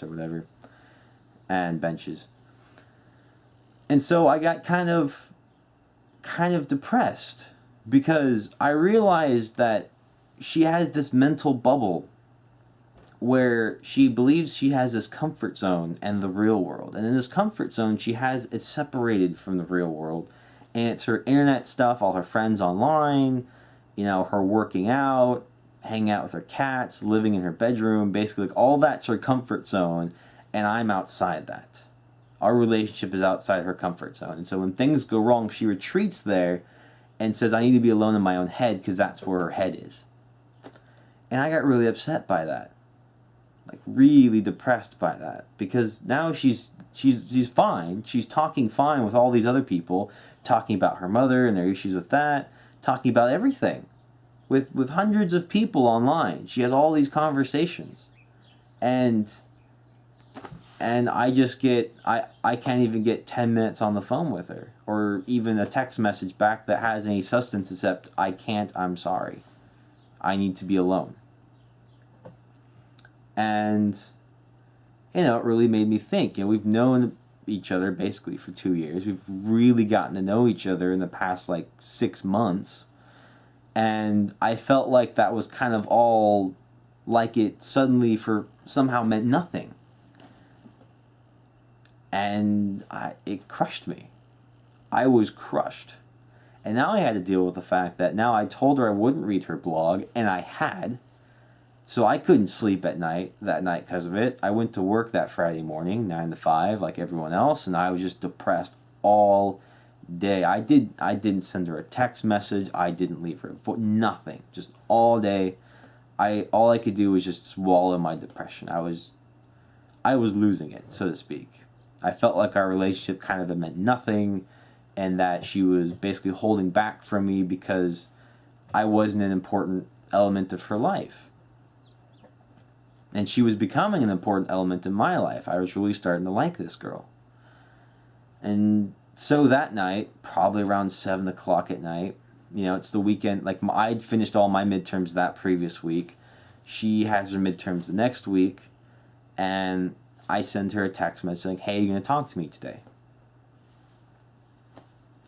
or whatever, and benches. And so I got kind of depressed because I realized that she has this mental bubble where she believes she has this comfort zone and the real world. And in this comfort zone, it's separated from the real world. And it's her internet stuff, all her friends online, her working out, hanging out with her cats, living in her bedroom, basically like all that's her comfort zone, and I'm outside that. Our relationship is outside her comfort zone. And so when things go wrong, she retreats there and says, I need to be alone in my own head because that's where her head is. And I got really upset by that. Like really depressed by that, because now she's fine. She's talking fine with all these other people, talking about her mother and their issues with that, talking about everything with hundreds of people online. She has all these conversations, and I just I can't even get 10 minutes on the phone with her, or even a text message back that has any substance except I'm sorry, I need to be alone. And, it really made me think. We've known each other basically for 2 years. We've really gotten to know each other in the past, 6 months. And I felt like that was kind of all, like it suddenly somehow meant nothing. And it crushed me. I was crushed. And now I had to deal with the fact that now I told her I wouldn't read her blog, and I had. So I couldn't sleep that night because of it. I went to work that Friday morning, 9 to 5, like everyone else, and I was just depressed all day. I didn't send her a text message. I didn't leave her nothing. Just all day. All I could do was just swallow my depression. I was losing it, so to speak. I felt like our relationship kind of meant nothing, and that she was basically holding back from me because I wasn't an important element of her life. And she was becoming an important element in my life. I was really starting to like this girl. And so that night, probably around 7 o'clock at night, it's the weekend. I'd finished all my midterms that previous week. She has her midterms the next week. And I send her a text message saying, hey, you're going to talk to me today?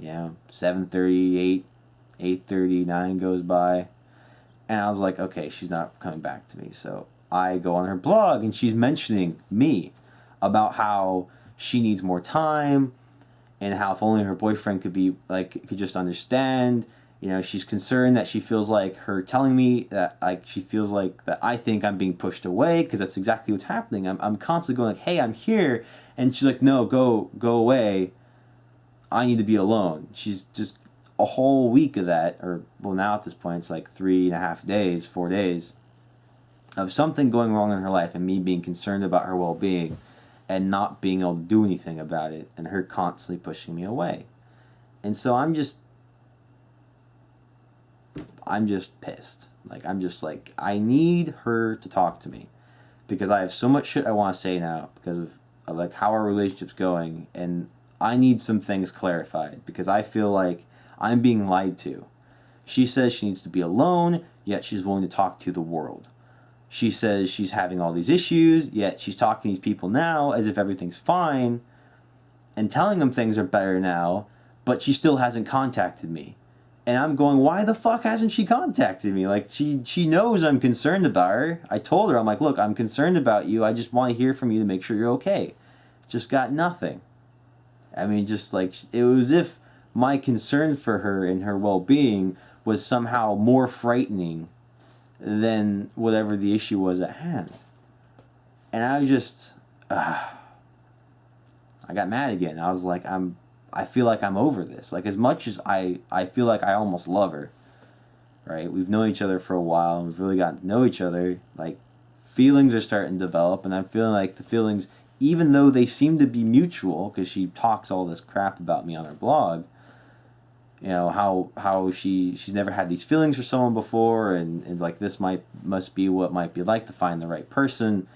7:30, 8:30, 9 goes by. And I was like, okay, she's not coming back to me. So I go on her blog, and she's mentioning me about how she needs more time, and how if only her boyfriend could just understand. She's concerned that she feels like her telling me that she feels like that I think I'm being pushed away, because that's exactly what's happening. I'm constantly going hey, I'm here, and she's like, no, go away. I need to be alone. She's just a whole week of that, or now at this point it's 3.5 days, 4 days of something going wrong in her life, and me being concerned about her well-being and not being able to do anything about it, and her constantly pushing me away. And so I'm just pissed. I need her to talk to me, because I have so much shit I want to say now because of how our relationship's going, and I need some things clarified because I feel like I'm being lied to. She says she needs to be alone, yet she's willing to talk to the world. She says she's having all these issues, yet she's talking to these people now as if everything's fine and telling them things are better now, but she still hasn't contacted me. And I'm going, why the fuck hasn't she contacted me? She knows I'm concerned about her. I told her, I'm like, look, I'm concerned about you. I just want to hear from you to make sure you're okay. Just got nothing. I mean, it was as if my concern for her and her well-being was somehow more frightening than whatever the issue was at hand. And I was just, I got mad again. I was like, I feel like I'm over this. As much as I feel like I almost love her, right? We've known each other for a while, and we've really gotten to know each other. Feelings are starting to develop, and I'm feeling like the feelings, even though they seem to be mutual, because she talks all this crap about me on her blog, how she's never had these feelings for someone before, and this must be what might be like to find the right person.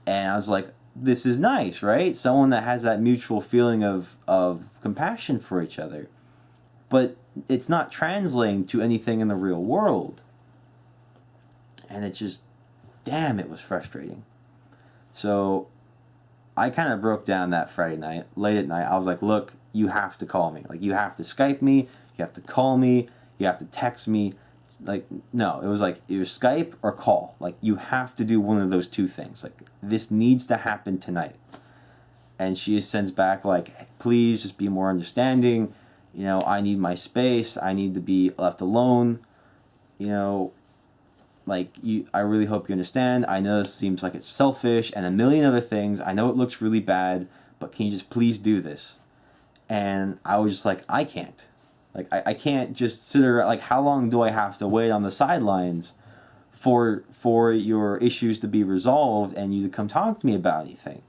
And I was like, this is nice, right? Someone that has that mutual feeling of compassion for each other. But it's not translating to anything in the real world. And it just, damn, it was frustrating. So I kind of broke down that Friday night, late at night. I was like, look, you have to call me. Like, you have to Skype me, you have to call me, you have to text me. Like, no, it was like, either Skype or call. Like, you have to do one of those two things. Like, this needs to happen tonight. And she just sends back, like, please just be more understanding. You know, I need my space. I need to be left alone. You know, like, I really hope you understand. I know this seems like it's selfish and a million other things. I know it looks really bad, but can you just please do this? And I was just like, I can't. Like, I can't just sit there. Like, how long do I have to wait on the sidelines for your issues to be resolved and you to come talk to me about anything?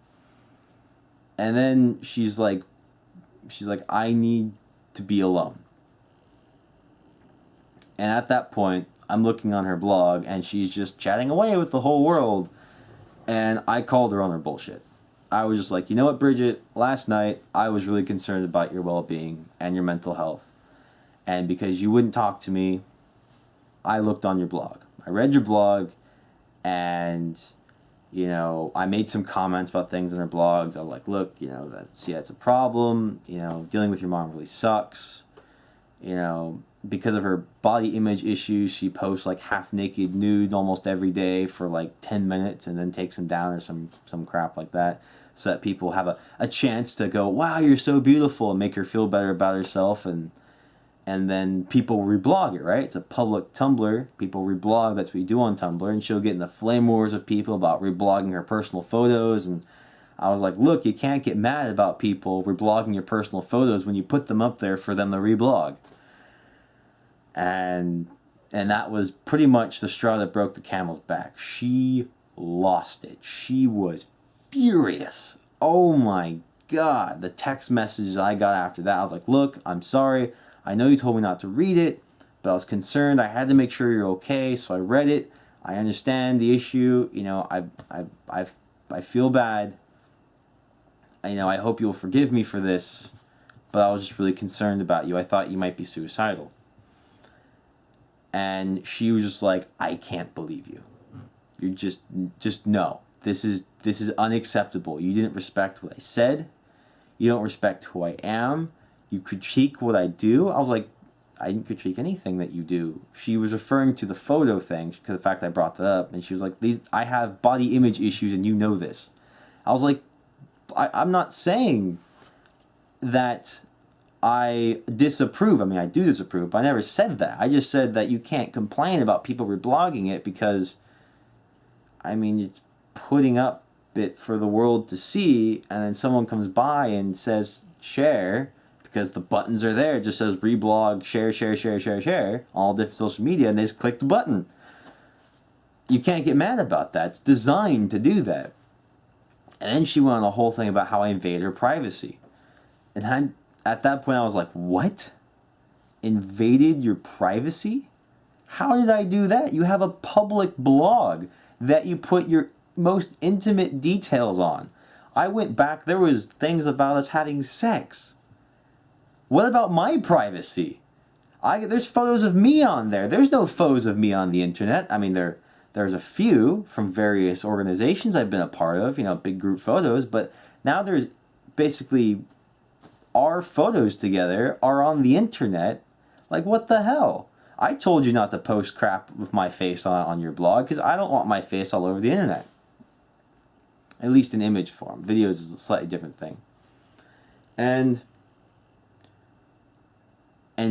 And then she's like, I need to be alone. And at that point, I'm looking on her blog, and she's just chatting away with the whole world. And I called her on her bullshit. I was just like, you know what, Bridget? Last night, I was really concerned about your well-being and your mental health. And because you wouldn't talk to me, I looked on your blog. I read your blog, and, you know, I made some comments about things in her blogs. I was like, look, you know, that's a problem. You know, dealing with your mom really sucks. You know, because of her body image issues, she posts like half-naked nudes almost every day for like 10 minutes and then takes them down or some crap like that, so that people have a chance to go, wow, you're so beautiful, and make her feel better about herself, and then people reblog it, right? It's a public Tumblr. People reblog, that's what you do on Tumblr, and she'll get in the flame wars of people about reblogging her personal photos. And I was like, look, you can't get mad about people reblogging your personal photos when you put them up there for them to reblog. And that was pretty much the straw that broke the camel's back. She lost it. She was furious. Oh my God. The text messages I got after that, I was like, look, I'm sorry. I know you told me not to read it, but I was concerned. I had to make sure you're okay, so I read it. I understand the issue. You know, I feel bad. You know, I hope you'll forgive me for this, but I was just really concerned about you. I thought you might be suicidal. And she was just like, I can't believe you. You're just no. This is unacceptable. You didn't respect what I said. You don't respect who I am. You critique what I do. I was like, I didn't critique anything that you do. She was referring to the photo thing, because the fact I brought that up, and she was like, I have body image issues and you know this. I was like, I'm not saying that I disapprove. I mean, I do disapprove, but I never said that. I just said that you can't complain about people reblogging it because, I mean, it's putting up it for the world to see, and then someone comes by and says share, because the buttons are there. It just says reblog, share, all different social media, and they just click the button. You can't get mad about that. It's designed to do that. And then she went on a whole thing about how I invade her privacy. And at that point, I was like, what? Invaded your privacy? How did I do that? You have a public blog that you put your most intimate details on. I went back, there was things about us having sex. What about my privacy? There's photos of me on there. There's no photos of me on the internet. I mean, there's a few from various organizations I've been a part of, you know, big group photos, but now there's basically our photos together are on the internet. Like, what the hell? I told you not to post crap with my face on your blog because I don't want my face all over the internet. At least in image form. Videos is a slightly different thing. And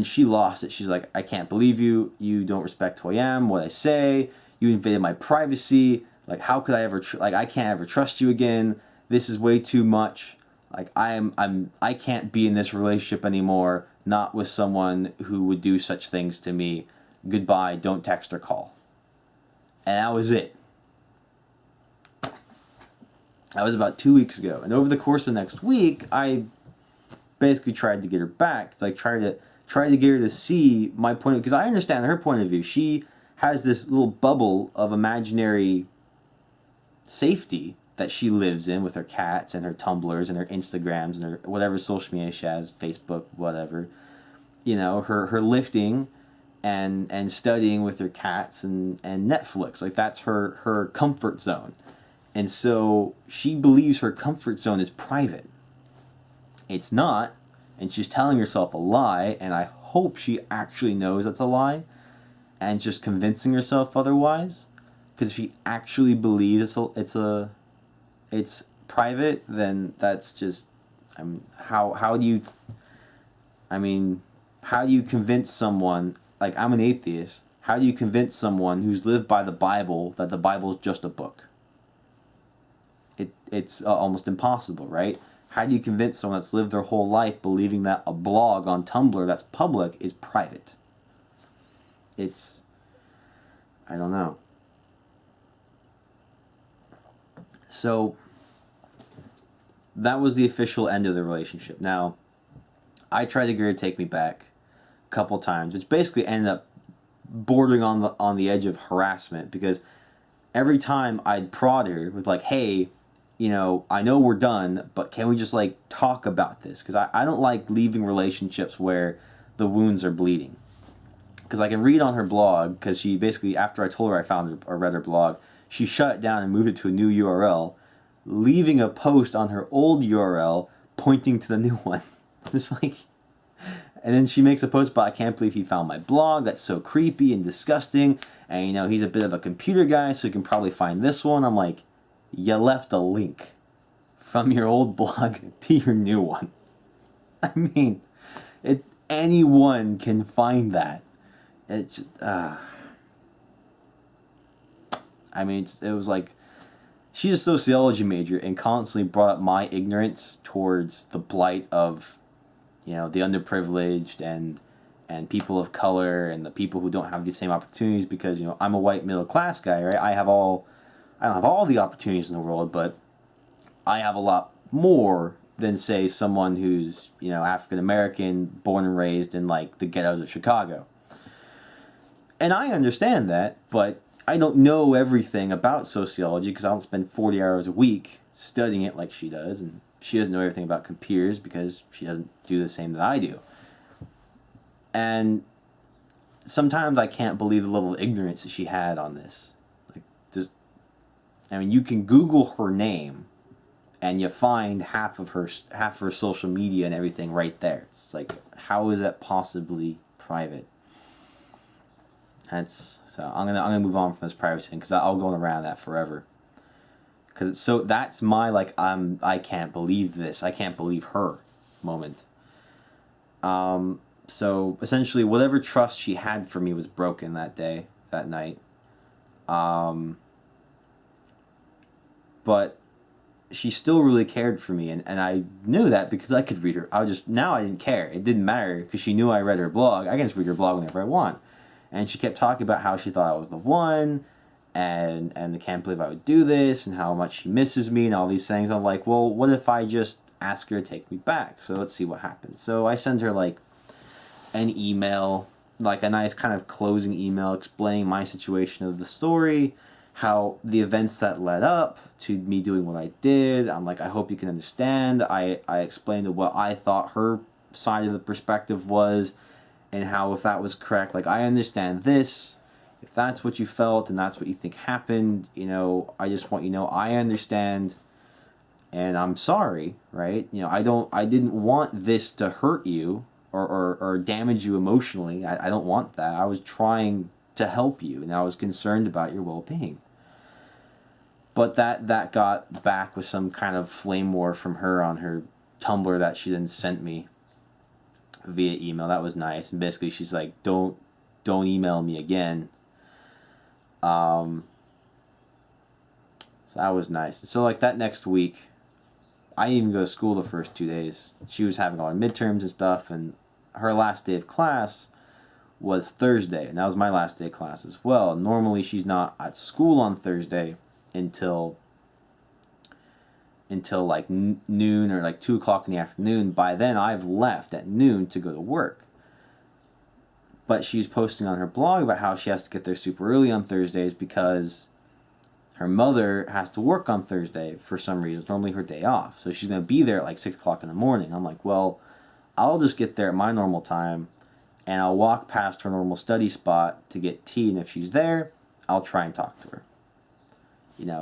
she lost it. She's like, I can't believe you. You don't respect who I am, what I say. You invaded my privacy. Like, how could I ever, I can't ever trust you again. This is way too much. Like, I can't be in this relationship anymore, not with someone who would do such things to me. Goodbye, don't text or call. And that was it. That was about 2 weeks ago. And over the course of the next week, I basically tried to get her back. It's like tried to get her to see my point of view, because I understand her point of view. She has this little bubble of imaginary safety that she lives in with her cats and her Tumblrs and her Instagrams and her whatever social media she has, Facebook, whatever. You know, her lifting and studying with her cats and Netflix. Like, that's her comfort zone. And so she believes her comfort zone is private. It's not, and she's telling herself a lie, and I hope she actually knows it's a lie and just convincing herself otherwise. Because if she actually believes it's private, then that's just, I mean, how do you, I mean, how do you convince someone, like I'm an atheist, how do you convince someone who's lived by the Bible that the Bible is just a book? It's almost impossible, right? How do you convince someone that's lived their whole life believing that a blog on Tumblr that's public is private? It's, I don't know. So, that was the official end of the relationship. Now, I tried to get her to take me back a couple times, which basically ended up bordering on the edge of harassment, because every time I'd prod her with like, hey, I know we're done, but can we just like talk about this? Because I don't like leaving relationships where the wounds are bleeding. Because I can read on her blog, because she basically, after I told her I found her or read her blog, she shut it down and moved it to a new URL, leaving a post on her old URL pointing to the new one. It's like, and then she makes a post about, I can't believe he found my blog, that's so creepy and disgusting, and he's a bit of a computer guy, so he can probably find this one. I'm like, you left a link from your old blog to your new one. I mean, anyone can find that. It just, I mean, it was like, she's a sociology major and constantly brought up my ignorance towards the blight of, the underprivileged and people of color and the people who don't have the same opportunities, because, I'm a white middle class guy, right? I don't have all the opportunities in the world, but I have a lot more than, say, someone who's, African American, born and raised in like the ghettos of Chicago. And I understand that, but I don't know everything about sociology because I don't spend 40 hours a week studying it like she does, and she doesn't know everything about computers because she doesn't do the same that I do. And sometimes I can't believe the level of ignorance that she had on this. Like, just, I mean, you can Google her name, and you find half of her social media and everything right there. It's like, how is that possibly private? So I'm gonna move on from this privacy thing because I'll go around that forever. Because that's my like I can't believe this, I can't believe her moment. So essentially, whatever trust she had for me was broken that night. But she still really cared for me, and I knew that because I could read her. I didn't care. It didn't matter because she knew I read her blog. I can just read her blog whenever I want. And she kept talking about how she thought I was the one, and I can't believe I would do this, and how much she misses me, and all these things. I'm like, well, what if I just ask her to take me back? So let's see what happens. So I send her like an email, like a nice kind of closing email explaining my situation of the story, how the events that led up to me doing what I did. I'm like, I hope you can understand. I explained what I thought her side of the perspective was, and how if that was correct, like, I understand this. If that's what you felt and that's what you think happened, I just want you to know I understand, and I'm sorry, right? I didn't want this to hurt you or damage you emotionally. I don't want that. I was trying to help you, and I was concerned about your well-being. But that got back with some kind of flame war from her on her Tumblr that she then sent me via email. That was nice. And basically she's like, don't email me again. So that was nice. So like that next week, I didn't even go to school the first 2 days. She was having all her midterms and stuff, and her last day of class was Thursday, and that was my last day of class as well. Normally she's not at school on Thursday until like noon or like 2 o'clock in the afternoon. By then I've left at noon to go to work. But she's posting on her blog about how she has to get there super early on Thursdays because her mother has to work on Thursday for some reason. It's normally her day off. So she's going to be there at like 6 o'clock in the morning. I'm like, well, I'll just get there at my normal time, and I'll walk past her normal study spot to get tea, and if she's there, I'll try and talk to her.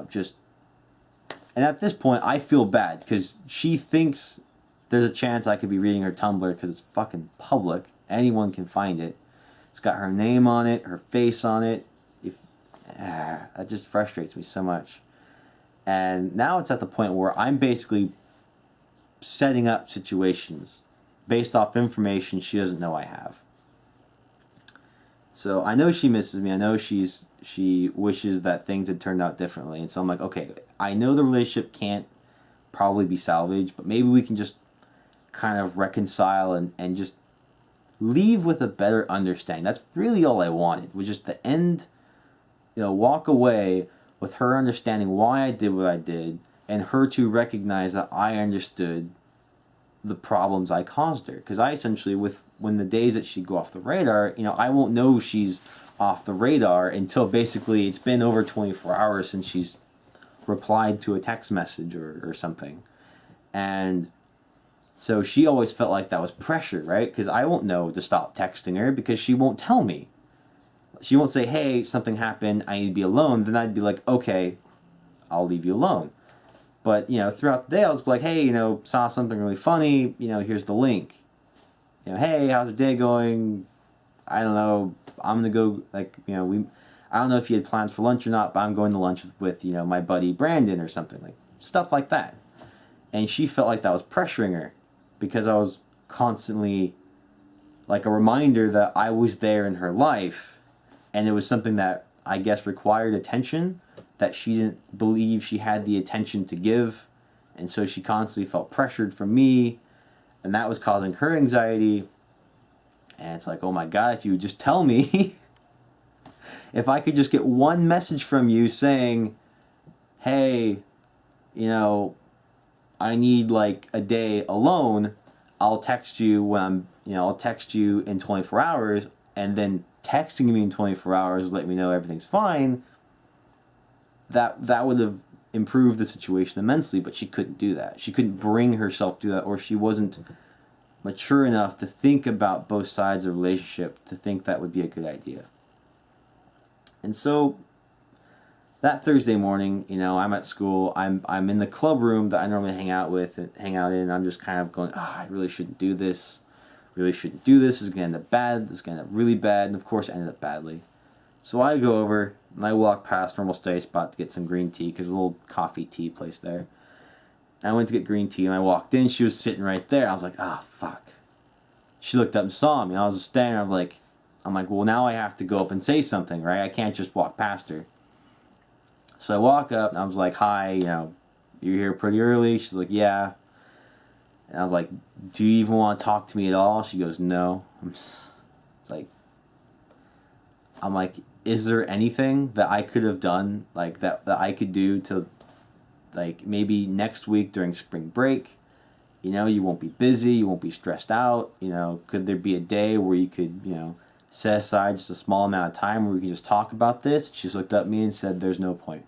Just And at this point, I feel bad because she thinks there's a chance I could be reading her Tumblr because it's fucking public. Anyone can find it. It's got her name on it, her face on it. That just frustrates me so much. And now it's at the point where I'm basically setting up situations based off information she doesn't know I have. So I know she misses me. I know she wishes that things had turned out differently. And so I'm like, okay, I know the relationship can't probably be salvaged, but maybe we can just kind of reconcile and just leave with a better understanding. That's really all I wanted, was just the end, walk away with her understanding why I did what I did, and her to recognize that I understood the problems I caused her. Because I essentially, when the days that she'd go off the radar, I won't know she's off the radar until basically it's been over 24 hours since she's replied to a text message or something. And so she always felt like that was pressure, right? Because I won't know to stop texting her because she won't tell me. She won't say, hey, something happened, I need to be alone. Then I'd be like, okay, I'll leave you alone. But, throughout the day, I was like, hey, saw something really funny, here's the link. Hey, how's your day going? I don't know, I'm going to go, I don't know if you had plans for lunch or not, but I'm going to lunch with my buddy Brandon or something, like stuff like that. And she felt like that was pressuring her because I was constantly like a reminder that I was there in her life, and it was something that I guess required attention that she didn't believe she had the attention to give, and so she constantly felt pressured from me, and that was causing her anxiety. And it's like, oh my God, if you would just tell me, if I could just get one message from you saying, hey, I need like a day alone, I'll text you when I'll text you in 24 hours, and then texting me in 24 hours let me know everything's fine, that would have improved the situation immensely. But she couldn't do that. She couldn't bring herself to do that, or she wasn't mature enough to think about both sides of the relationship to think that would be a good idea. And so that Thursday morning, I'm at school. I'm in the club room that I normally hang out in. And I'm just kind of going, I really shouldn't do this. Really shouldn't do this. This is going to end up bad. This is going to end up really bad. And of course, it ended up badly. So I go over and I walk past Normal Study Spot to get some green tea because there's a little coffee tea place there. And I went to get green tea and I walked in. She was sitting right there. I was like, fuck. She looked up and saw me. I was just standing there. I'm like, well, now I have to go up and say something, right? I can't just walk past her. So I walk up and I was like, hi, you're here pretty early. She's like, yeah. And I was like, do you even want to talk to me at all? She goes, no. I'm like, is there anything that I could have done, like that I could do to, like, maybe next week during spring break, you won't be busy, you won't be stressed out, could there be a day where you could, set aside just a small amount of time where we can just talk about this? She just looked at me and said, there's no point.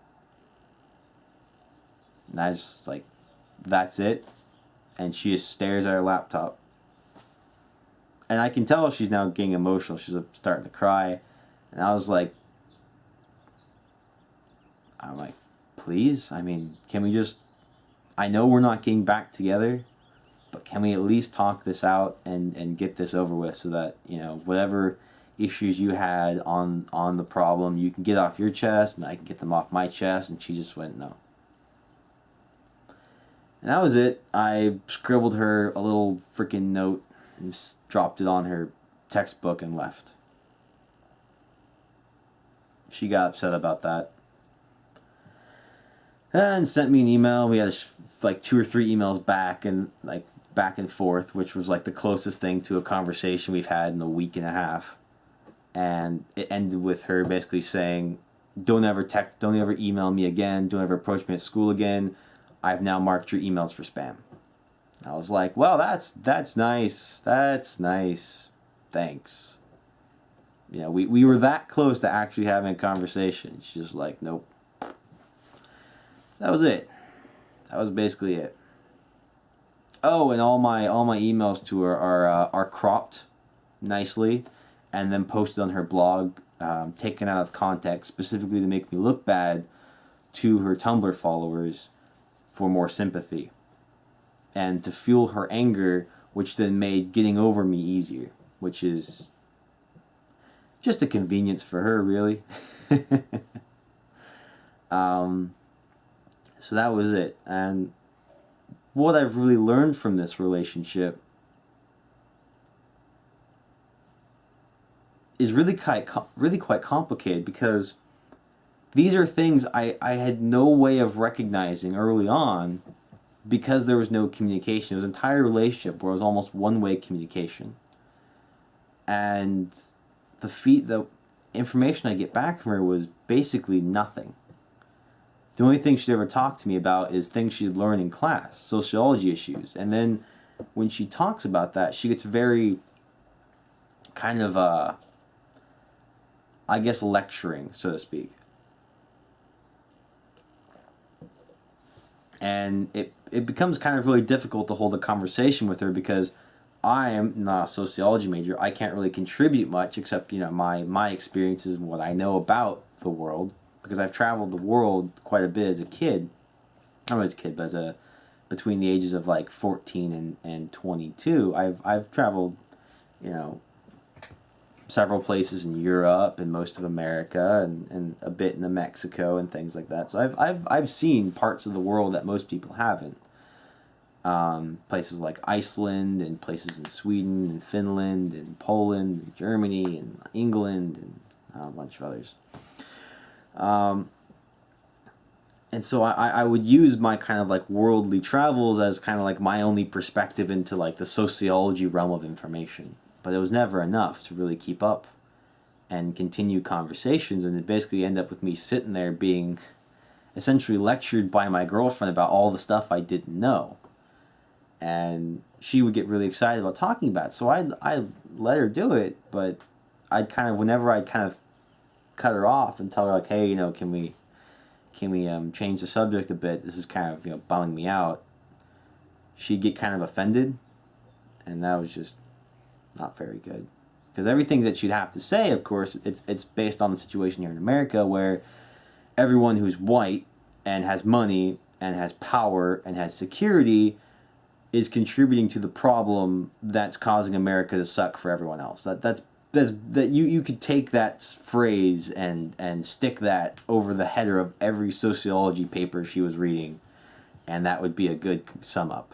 And I was just like, that's it? And she just stares at her laptop. And I can tell she's now getting emotional. She's starting to cry. And I'm like, please? Can we just, I know we're not getting back together, but can we at least talk this out and get this over with so that, whatever issues you had on the problem, you can get off your chest and I can get them off my chest. And she just went, no. And that was it. I scribbled her a little freaking note and dropped it on her textbook and left. She got upset about that. And sent me an email. We had like 2 or 3 emails back and forth, which was like the closest thing to a conversation we've had in a week and a half. And it ended with her basically saying, don't ever email me again, don't ever approach me at school again. I've now marked your emails for spam. I was like, well, that's nice. That's nice. Thanks. We were that close to actually having a conversation. She's just like, nope. That was it. That was basically it. Oh, and all my emails to her are cropped nicely and then posted on her blog, taken out of context specifically to make me look bad to her Tumblr followers, for more sympathy and to fuel her anger, which then made getting over me easier, which is just a convenience for her, really. So that was it. And what I've really learned from this relationship is really quite complicated, because these are things I had no way of recognizing early on, because there was no communication. It was an entire relationship where it was almost one-way communication. And the information I get back from her was basically nothing. The only thing she'd ever talked to me about is things she'd learned in class, sociology issues. And then when she talks about that, she gets very kind of, I guess, lecturing, so to speak. And it becomes kind of really difficult to hold a conversation with her, because I am not a sociology major. I can't really contribute much except, my experiences and what I know about the world, because I've traveled the world quite a bit as a kid. Not as a kid, but between the ages of like 14 and 22, I've traveled, several places in Europe and most of America and a bit in Mexico and things like that. So I've seen parts of the world that most people haven't. Places like Iceland, and places in Sweden and Finland and Poland and Germany and England and a bunch of others. And so I would use my kind of like worldly travels as kind of like my only perspective into like the sociology realm of information. But it was never enough to really keep up and continue conversations, and it basically ended up with me sitting there being essentially lectured by my girlfriend about all the stuff I didn't know. And she would get really excited about talking about it, so I let her do it, but whenever I'd kind of cut her off and tell her like, hey, can we change the subject a bit, this is kind of bumming me out, she'd get kind of offended, and that was just not very good. Because everything that she'd have to say, of course, it's based on the situation here in America, where everyone who's white and has money and has power and has security is contributing to the problem that's causing America to suck for everyone else. You could take that phrase and stick that over the header of every sociology paper she was reading, and that would be a good sum up.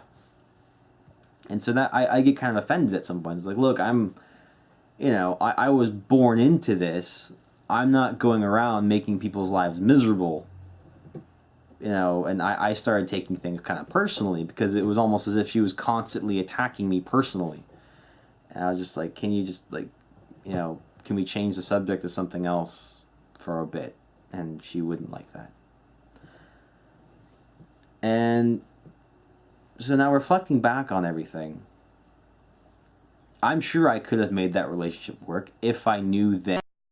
And so that I get kind of offended at some point. It's like, look, I was born into this. I'm not going around making people's lives miserable. And I started taking things kind of personally, because it was almost as if she was constantly attacking me personally. And I was just like, can you just like, can we change the subject to something else for a bit? And she wouldn't like that. And so now, reflecting back on everything, I'm sure I could have made that relationship work if I knew then